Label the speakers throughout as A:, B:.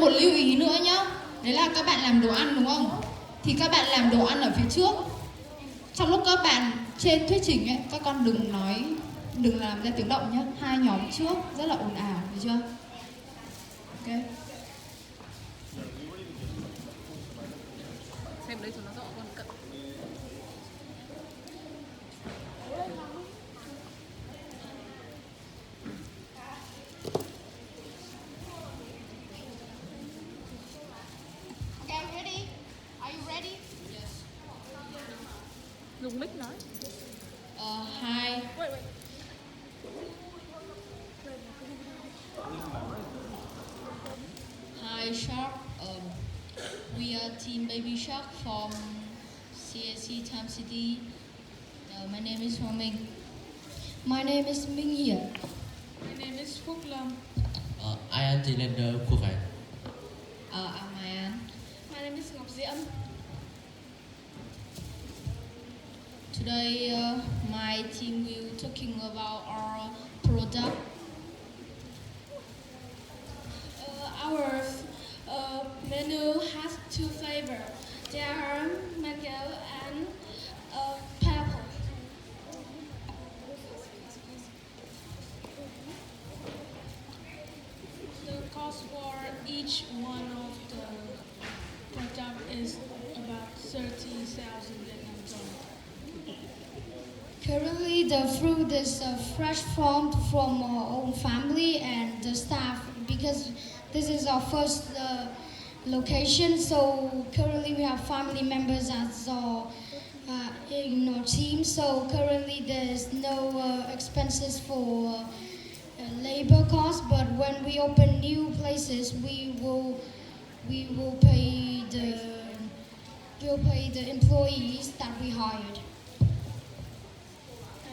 A: một lưu ý nữa nhá. Đấy là các bạn làm đồ ăn đúng không? Thì các bạn làm đồ ăn ở phía trước. Trong lúc các bạn trên thuyết trình ấy, các con đừng làm ra tiếng động nhé. Hai nhóm trước rất là ồn ào, được chưa? Ok.
B: Xem đấy cho nó rõ con cận.
A: Okay, I'm ready. Are you ready? Yes.
B: Dùng mic nói.
A: Hi.
B: Wait.
A: Hi, Shark. We are Team Baby Shark from CEC Time City. My name is Hoàng Minh. My name is Minh Hiển.
B: My name is Phúc Lâm.
C: I am the leader Quốc Hải.
A: I'm Mayan.
B: My name is Ngọc Diễm.
A: Today, my team will talking about our product.
B: Our menu has two flavors. They are mango and purple. The cost for each one of the product is about 30,000 Vietnam dong.
D: Currently, the fruit is fresh farmed from our own family and the staff because this is our first location. So currently, we have family members as in our team. So currently, there is no expenses for labor costs. But when we open new places, we will pay the employees that we hired.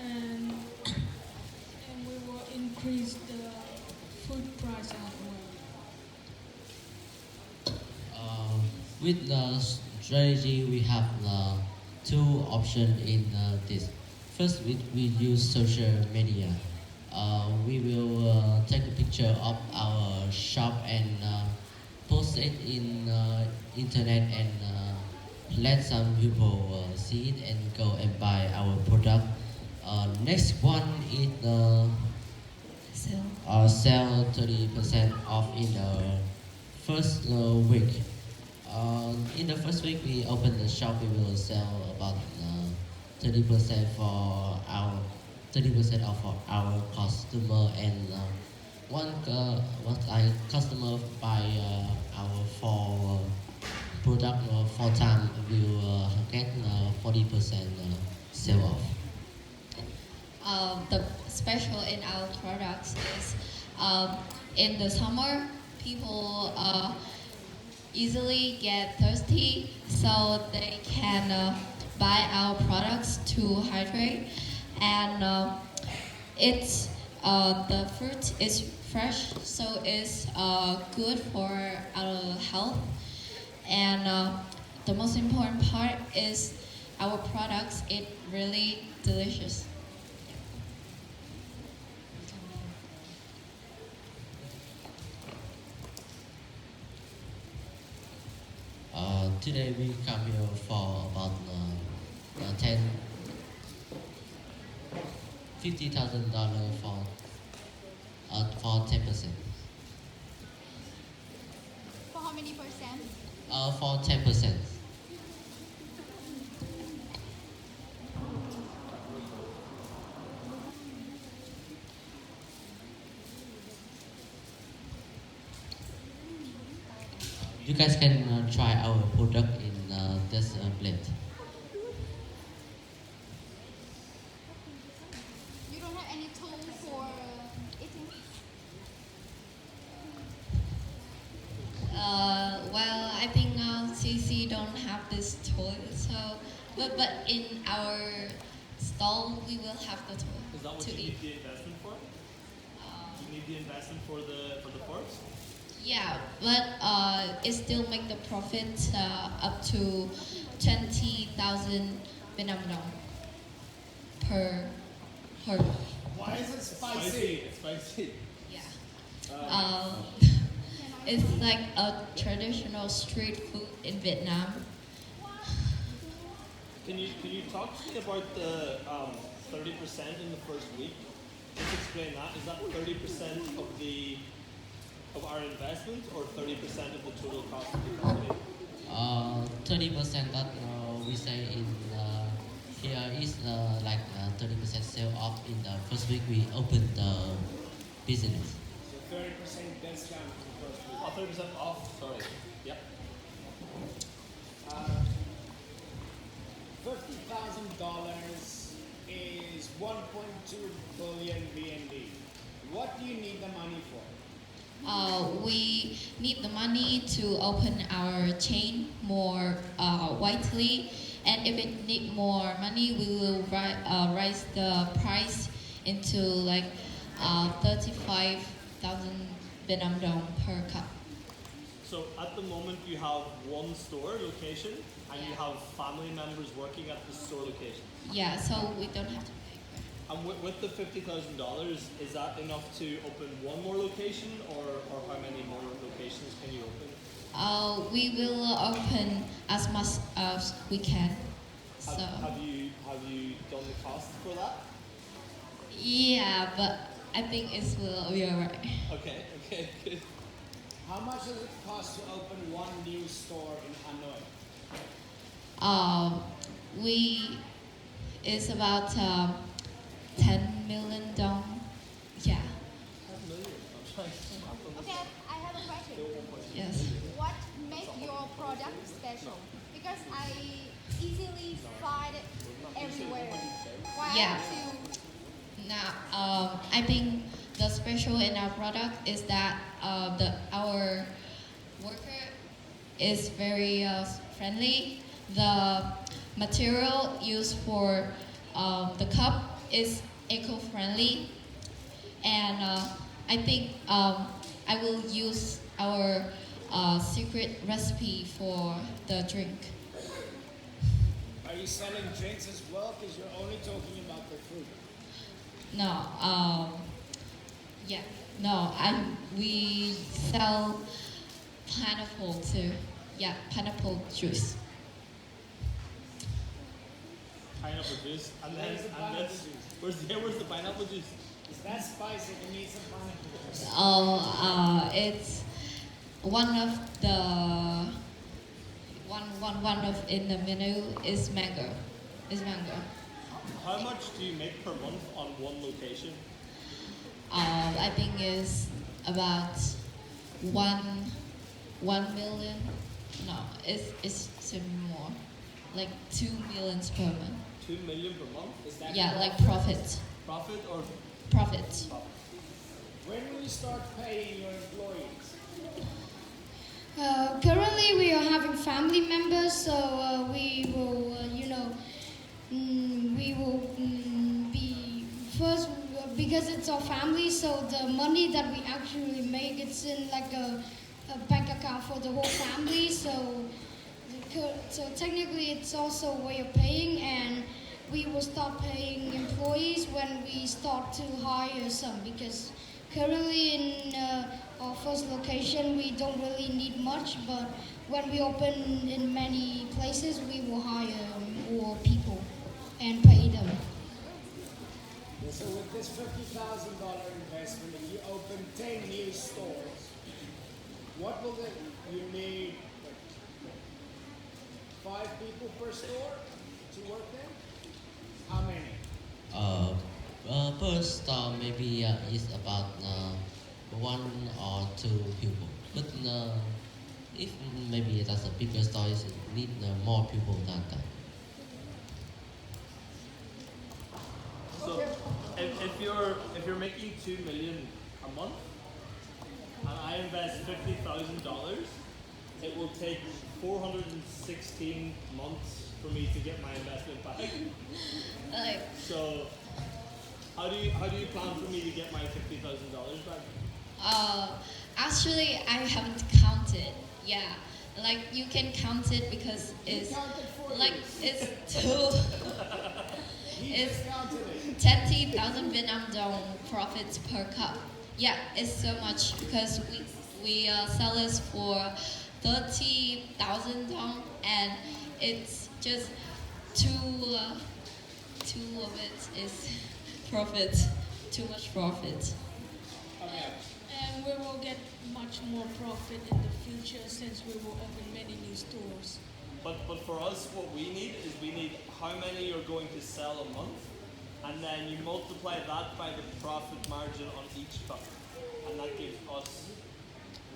B: And we will increase the food price as well.
C: With the strategy, we have two options in this. First, we use social media. We will take a picture of our shop and post it in internet and let some people see it and go and buy our product. Next one is sell 30% off in the first week. In the first week we open the shop, we will sell about 30% for our 30% off for our customer, and customer buy our four product 4 times will get 40% sale off.
A: The special in our products is in the summer, people easily get thirsty, so they can buy our products to hydrate. And it's the fruit is fresh, so it's good for our health. And the most important part is our products. It really delicious.
C: Today we come here for about $50,000 for 10%.
A: For how many percent?
C: For 10%. You guys can try our product in this blend.
A: You don't have any tool for eating? Well, I think CC don't have this tool, so but in our stall we will have the tool
E: Is that what
A: to
E: you
A: eat.
E: need the investment for? You need the investment for the forks?
A: Yeah, but it still make the profit up to 20,000 Vietnam dong per herd.
E: Why is it spicy? It's spicy.
A: Yeah. It's like a traditional street food in Vietnam.
E: Can you talk to me about the 30% in the first week? Just explain that. Is that 30% of our investment or 30% of the total cost of the company?
C: 30% that we say in here is like 30% sale off in the first week we open the business.
F: So 30% discount for the first week.
E: Oh, 30% off. Sorry. Yep.
F: $50,000 is 1.2 billion VND. What do you need the money for?
A: We need the money to open our chain more widely, and if it need more money, we will raise the price into like 35,000 Vietnam dong per cup.
E: So at the moment you have one store location and you have family members working at the store location.
A: Yeah, so we don't have to pay.
E: And with the $50,000, is that enough to open one more location, or how many more locations can you open?
A: We will open as much as we can. So
E: Have you done the cost for that?
A: yeah, but I think it will be alright.
E: Okay, good.
F: How much does it cost to open one new store in Hanoi?
A: It's about 10 million dong. Yeah.
G: Okay, I have a question.
A: Yes.
G: What makes your product special? Because I easily find it everywhere. Why
A: Yeah.
G: have to?
A: Now, I think the special in our product is that our worker is very friendly. The material used for the cup is eco-friendly, and I think I will use our secret recipe for the drink.
F: Are you selling drinks as well? Because you're only talking about the food.
A: No, yeah, no, we sell pineapple too. Yeah, pineapple juice.
E: Pineapple juice, and then
F: Where's the pineapple juice?
E: where's the pineapple juice?
F: Is that spicy? We need some pineapple juice.
A: It's one of the one of in the menu is mango. Is mango.
E: How much do you make per month on one location?
A: I think is about 1 million. No, it's more, like 2 millions per month.
E: 2 million per month?
F: Is that
A: Yeah,
F: your
A: like
F: profit?
A: profit.
E: Profit or
A: Profit.
F: When will you start paying your employees?
D: Currently, we are having family members, so we will, we will be first because it's our family. So the money that we actually make, it's in like a bank account for the whole family. So technically, it's also a way of paying, and we will start paying employees when we start to hire some, because currently in our first location we don't really need much, but when we open in many places we will hire more people and pay them.
F: So with this $50,000 investment, if you open 10 new stores, what will you need? 5 people per store to work there? How many?
C: Per store maybe is about 1 or 2 people. But if maybe that's a bigger store, it need more people than that.
E: so. If you're making 2 million a month, and I invest $50,000, it will take 416 months for me to get my investment back.
A: Like,
E: So, how do you plan for me to get my $50,000 back?
A: actually, I haven't counted. Yeah, like you can count it because it's like it's too. It's 20,000 Vietnam dong profits per cup. Yeah, it's so much because we sell this for 30,000 dong, and it's just two of it is profit, too much profit.
F: Okay.
B: And we will get much more profit in the future since we will open many new stores.
E: But for us, what we need is we need how many you're going to sell a month, and then you multiply that by the profit margin on each cup, and that gives us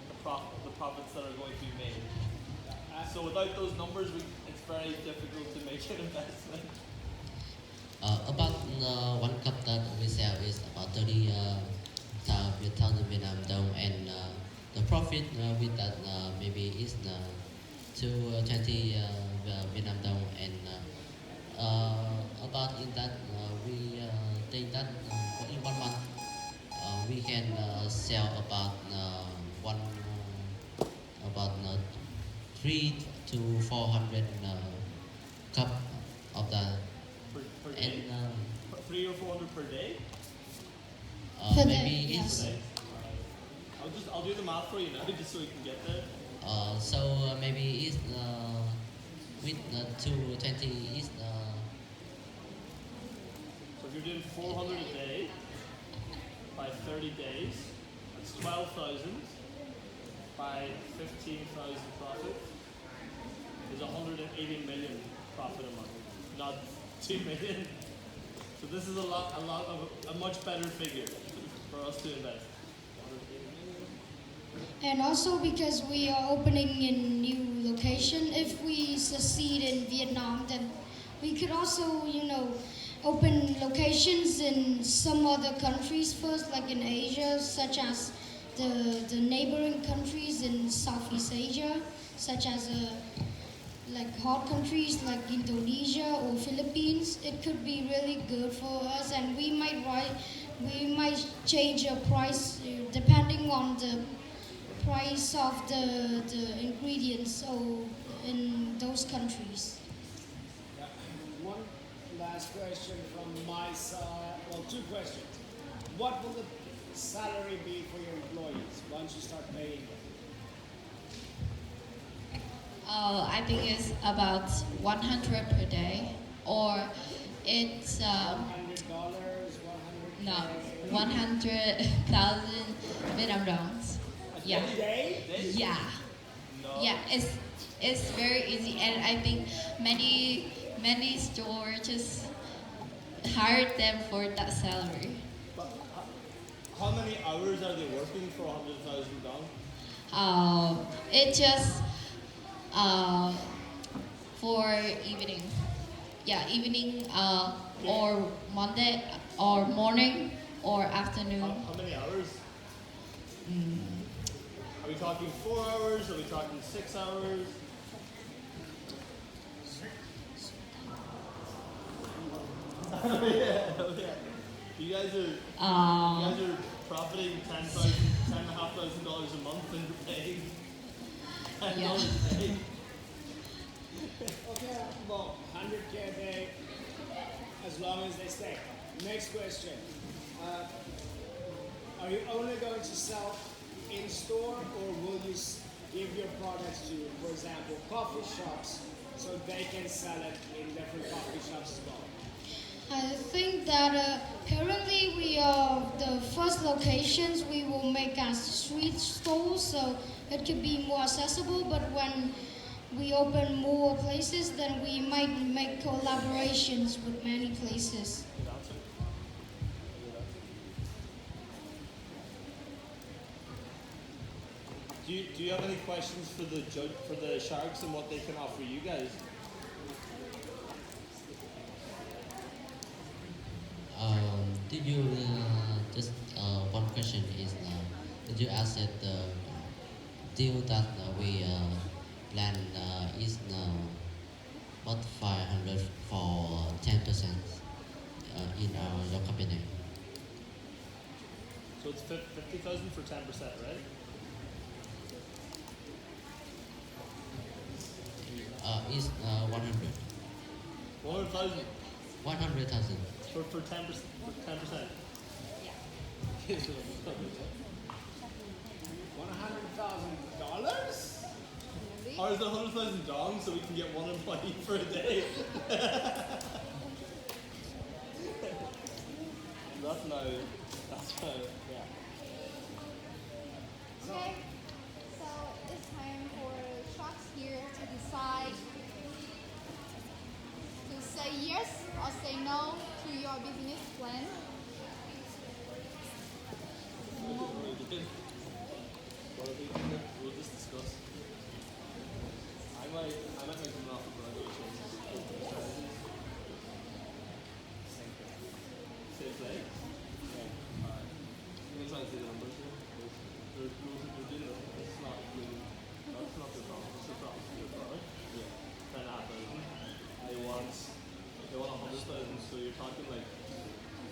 E: the profits that are going to be made. So without those numbers, it's very difficult to make an investment.
C: About one cup that we sell is about 30,000 Vietnam dong, and the profit with that maybe is to 20 Vietnam dong, and about in that we think that in 1 month we can sell about one about 3 to 400 cup of that.
E: Per day?
C: And
E: 3 or 400 per day?
D: Per
C: maybe
D: day,
C: it's
D: yes.
E: I'll do the math for you now, just so we can get there.
C: so maybe it's with 220 is
E: So if you're doing 400 a day by 30 days, that's 12,000 by 15,000 profit is 180 million profit a month, not 2 million. So this is a much better figure for us to invest.
D: And also because we are opening in new location, if we succeed in Vietnam, then we could also, open locations in some other countries first, like in Asia, such as the neighboring countries in Southeast Asia, such as like hot countries like Indonesia or Philippines. It could be really good for us, and we might change a price depending on the price of the ingredients in those countries.
F: Yeah. One last question from my side. Well, two questions. What will the salary be for your employees once you start paying them?
A: I think it's about 100 per day, or it's
F: $100, 100
A: no 100,000 Vietnam dongs. Yeah,
F: a day?
A: yeah,
E: No.
A: yeah. It's very easy, and I think many stores just hired them for that salary.
E: But how many hours are they working for 100,000 dong?
A: It just for evening. Yeah, evening or Monday or morning or afternoon.
E: How many hours? Are we talking 4 hours? Are we talking 6 hours? Yeah. You guys are profiting $10,500 a month and you're paying $10
A: Yeah.
E: a day.
F: Okay, well, 100K a day, as long as they stay. Next question. Are you only going to sell in store, or will you give your products to, for example, coffee shops, so they can sell it in different coffee shops as well?
D: I think that currently we are the first locations we will make as street stalls, so it could be more accessible. But when we open more places, then we might make collaborations with many places.
E: Good answer. Do you have any questions for the sharks and what they can offer you guys?
C: Did you just one question is did you ask that the deal that we plan is about 500 for 10% in your company?
E: So it's 50,000 for 10%, right?
C: Is 100
E: 100,000
C: 100,000.
E: for 10%. For 10%.
A: Yeah.
F: $100,000?
E: Or is it 100,000 dong so we can get one employee for a day? That's now, yeah.
G: Okay, so it's time for sharks here to decide to say yes or say no to your business plan.
E: We'll just discuss. I might make them an offer, but I don't change it. Same thing. Same thing? Yeah. Alright. I'm gonna try and see the numbers here. There's rules that we're doing it. It's not really, that's not the problem. It's the problem with your product. Yeah. 10,500. They want 100,000, so you're talking like,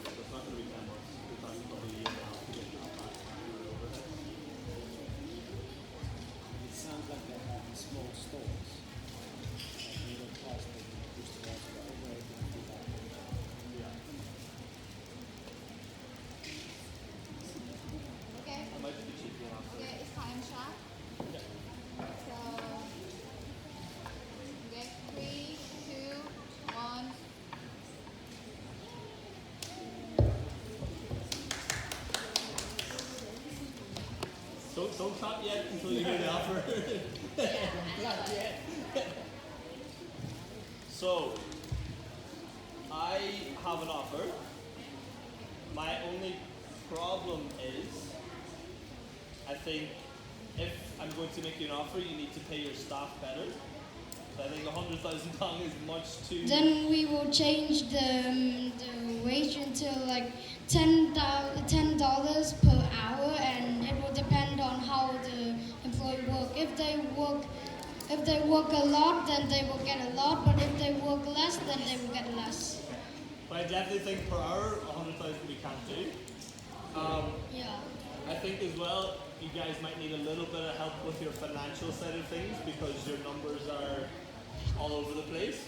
E: that's not gonna be 10 months. You're talking probably a year and a half to get that back to your overhead.
F: It sounds like they have small stores. Like middle class, they can push the rest of the overhead and do that.
E: Yeah.
G: Okay,
E: I might be cheaper than after.
G: okay, it's time, Shark.
E: Okay.
G: So, okay, 3, 2, 1.
E: Don't stop yet until you hear the offer.
F: Not yet.
E: So, I have an offer. My only problem is, I think if I'm going to make you an offer, you need to pay your staff better. So I think 100,000 dong is much too.
D: Then we will change the wage until like $10 per hour, and it will depend on how the employee work. If they work a lot, then they will get a lot. But if they work less, then they will get less.
E: But I definitely think per hour, 100,000 we can't do.
D: Yeah.
E: I think as well, you guys might need a little bit of help with your financial side of things because your numbers are all over the place,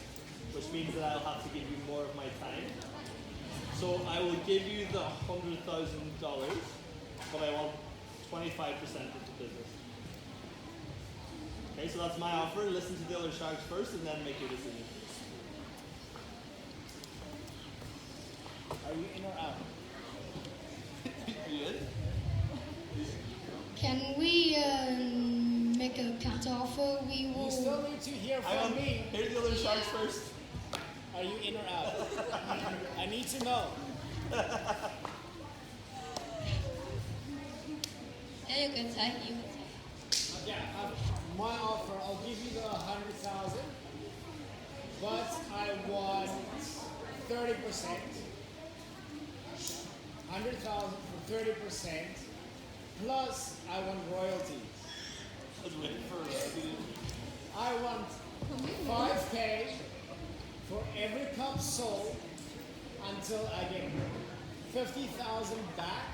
E: which means that I'll have to give you more of my time. So I will give you the $100,000, but I want 25% of the business. Okay, so that's my offer. Listen to the other sharks first and then make your decision.
F: Are you in or out?
E: Are you in?
D: Can we make a counter offer? We
F: You
D: will.
F: still need to hear
E: Hang
F: from
E: on.
F: me.
E: Hear the other sharks first.
F: Are you in or out? I need to know.
A: Yeah, you can say.
F: Okay, my offer, I'll give you the 100,000, but I want 30%. 100,000 for 30%, plus I want royalties.
E: I was waiting for
F: I want 5K for every cup sold until I get 50,000 back,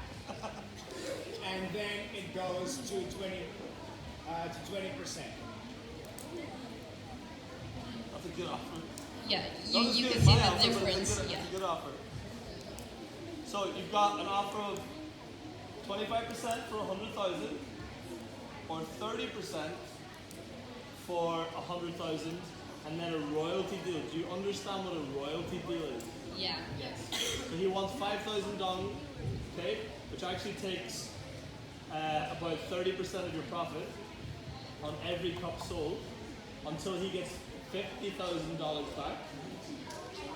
F: and then it goes to 20%.
E: That's a good offer.
A: Yeah,
E: Not as
A: you
E: good
A: can
E: as
A: see
E: my
A: the
E: offer, but
A: difference.
E: It's a good offer. So you've got an offer of 25% for 100,000, or 30% for 100,000, and then a royalty deal. Do you understand what a royalty deal is?
A: Yeah.
E: So he wants 5,000 dong, okay, which actually takes about 30% of your profit on every cup sold until he gets $50,000 back.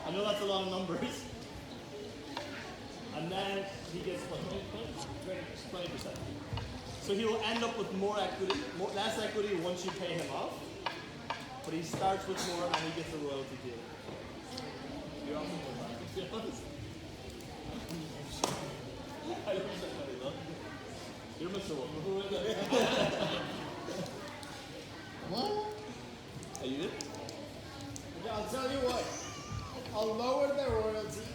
E: I know that's a lot of numbers. And then he gets what, 20%. So he will end up with less equity once you pay him off. But he starts with more and he gets a royalty deal. You're also more back, to be honest. I don't say that enough. You're Mr. Wonderful, isn't it?
A: What?
E: Are you in?
F: Okay, I'll tell you what. I'll lower the royalty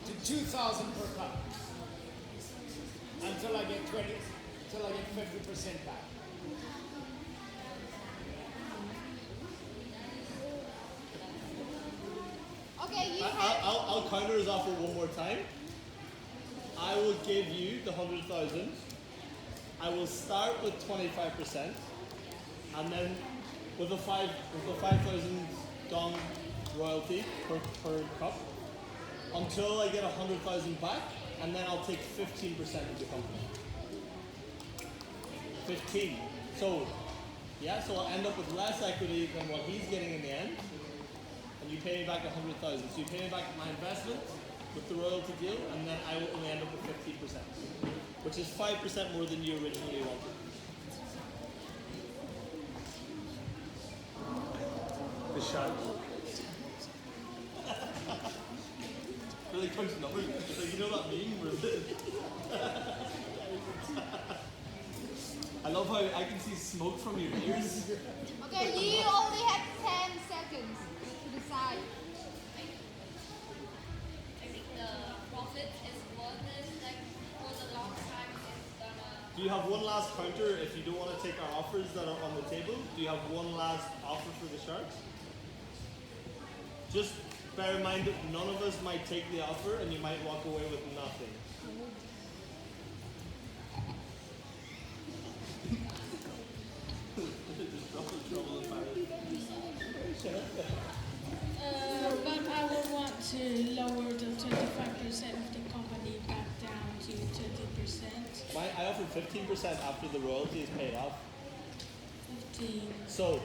F: to 2,000 per cup until I get 50% back.
G: Okay, you have.
E: I'll counter his offer one more time. I will give you the 100,000, I will start with 25%, and then with a 5,000 dong royalty per cup until I get 100,000 back, and then I'll take 15% of the company. 15. So, yeah, so I'll end up with less equity than what he's getting in the end, and you pay me back 100,000. So you pay me back my investment with the royalty deal, and then I will only end up with 15%, which is 5% more than you originally wanted. The shark. Really crunching numbers. It's like, you know that meme where I love how I can see smoke from your ears.
G: Okay, you only have 10 seconds to decide.
A: I think the profit is worth it. Like for the long time, it's gonna.
E: Do you have one last counter if you don't want to take our offers that are on the table? Do you have one last offer for the sharks? Just bear in mind that none of us might take the offer and you might walk away with nothing.
B: But I would want to lower the 25% of the company back down to 30%.
E: I offered 15% after the royalty is paid off.
B: 15.
E: So,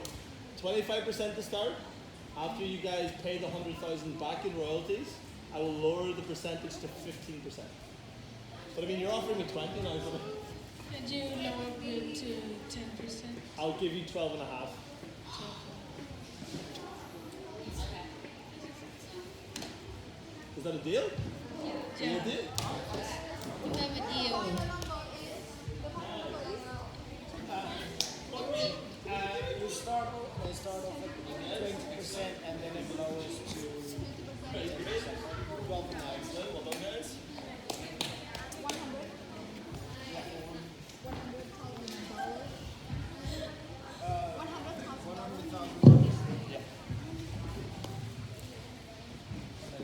E: 25% to start. After you guys pay the 100,000 back in royalties, I will lower the percentage to 15%. But I mean, you're offering me 20 now, so
B: Could you lower it to 10%?
E: I'll give you 12 and a half. Is that a deal?
B: Yeah.
E: Is that a deal?
A: We have a deal.